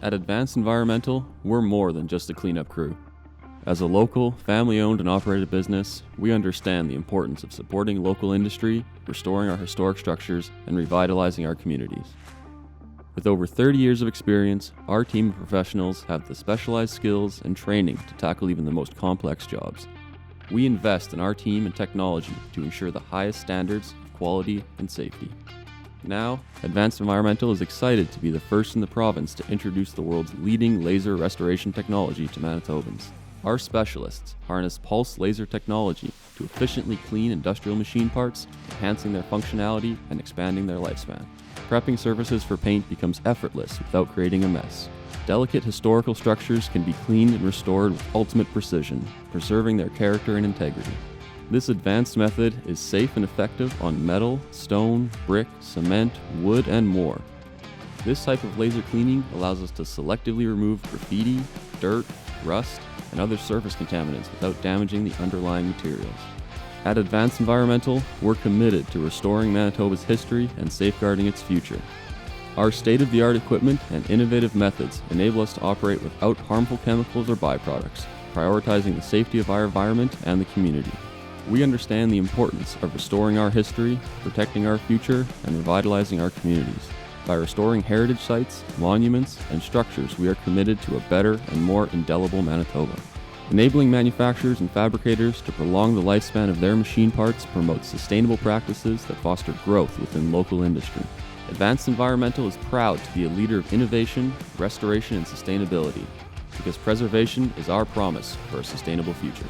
At Advanced Environmental, we're more than just a cleanup crew. As a local, family-owned and operated business, we understand the importance of supporting local industry, restoring our historic structures, and revitalizing our communities. With over 30 years of experience, our team of professionals have the specialized skills and training to tackle even the most complex jobs. We invest in our team and technology to ensure the highest standards of quality and safety. Now, Advanced Environmental is excited to be the first in the province to introduce the world's leading laser restoration technology to Manitobans. Our specialists harness pulse laser technology to efficiently clean industrial machine parts, enhancing their functionality and expanding their lifespan. Prepping surfaces for paint becomes effortless without creating a mess. Delicate historical structures can be cleaned and restored with ultimate precision, preserving their character and integrity. This advanced method is safe and effective on metal, stone, brick, cement, wood, and more. This type of laser cleaning allows us to selectively remove graffiti, dirt, rust, and other surface contaminants without damaging the underlying materials. At Advanced Environmental, we're committed to restoring Manitoba's history and safeguarding its future. Our state-of-the-art equipment and innovative methods enable us to operate without harmful chemicals or byproducts, prioritizing the safety of our environment and the community. We understand the importance of restoring our history, protecting our future, and revitalizing our communities. By restoring heritage sites, monuments, and structures, we are committed to a better and more indelible Manitoba. Enabling manufacturers and fabricators to prolong the lifespan of their machine parts promotes sustainable practices that foster growth within local industry. Advanced Environmental is proud to be a leader of innovation, restoration, and sustainability, because preservation is our promise for a sustainable future.